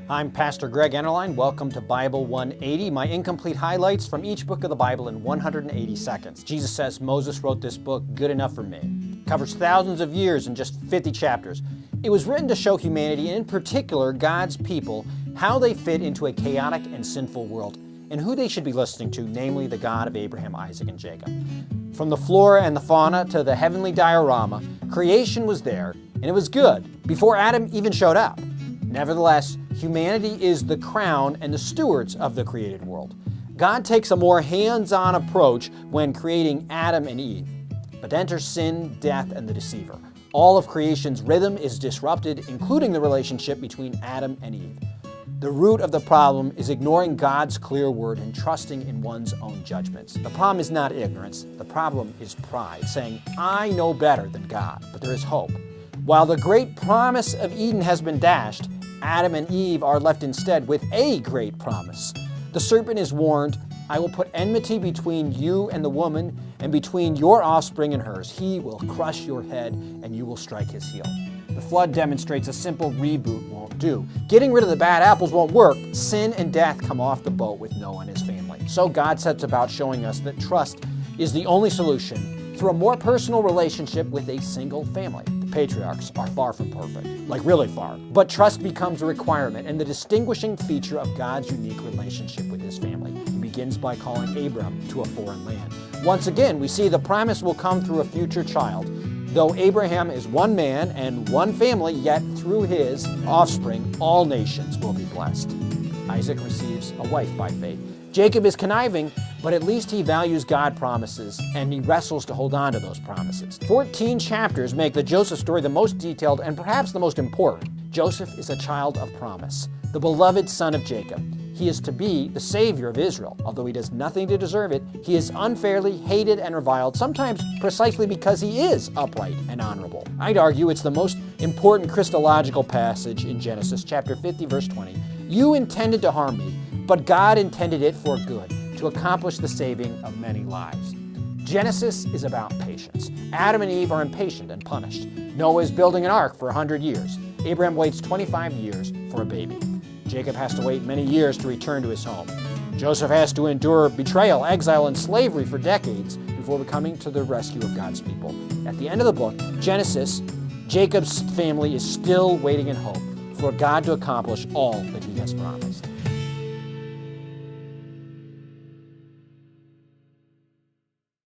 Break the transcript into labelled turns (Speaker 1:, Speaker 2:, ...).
Speaker 1: I'm Pastor Greg Ennerline. Welcome to Bible 180, my incomplete highlights from each book of the Bible in 180 seconds. Jesus says Moses wrote this book good enough for me. It covers thousands of years in just 50 chapters. It was written to show humanity, and in particular God's people, how they fit into a chaotic and sinful world, and who they should be listening to, namely the God of Abraham, Isaac, and Jacob. From the flora and the fauna to the heavenly diorama, creation was there, and it was good, before Adam even showed up. Nevertheless, humanity is the crown and the stewards of the created world. God takes a more hands-on approach when creating Adam and Eve. But enter sin, death, and the deceiver. All of creation's rhythm is disrupted, including the relationship between Adam and Eve. The root of the problem is ignoring God's clear word and trusting in one's own judgments. The problem is not ignorance. The problem is pride, saying, I know better than God, but there is hope. While the great promise of Eden has been dashed, Adam and Eve are left instead with a great promise. The serpent is warned, I will put enmity between you and the woman, and between your offspring and hers. He will crush your head, and you will strike his heel. The flood demonstrates a simple reboot won't do. Getting rid of the bad apples won't work. Sin and death come off the boat with Noah and his family. So God sets about showing us that trust is the only solution through a more personal relationship with a single family. The patriarchs are far from perfect, like really far. But trust becomes a requirement and the distinguishing feature of God's unique relationship with his family. He begins by calling Abram to a foreign land. Once again, we see the promise will come through a future child. Though Abraham is one man and one family, yet through his offspring, all nations will be blessed. Isaac receives a wife by faith. Jacob is conniving, but at least he values God's promises, and he wrestles to hold on to those promises. 14 chapters make the Joseph story the most detailed and perhaps the most important. Joseph is a child of promise, the beloved son of Jacob. He is to be the savior of Israel. Although he does nothing to deserve it, he is unfairly hated and reviled, sometimes precisely because he is upright and honorable. I'd argue it's the most important Christological passage in Genesis, chapter 50, verse 20. You intended to harm me, but God intended it for good, to accomplish the saving of many lives. Genesis is about patience. Adam and Eve are impatient and punished. Noah is building an ark for 100 years. Abraham waits 25 years for a baby. Jacob has to wait many years to return to his home. Joseph has to endure betrayal, exile, and slavery for decades before coming to the rescue of God's people. At the end of the book, Genesis, Jacob's family is still waiting in hope for God to accomplish all that he has promised.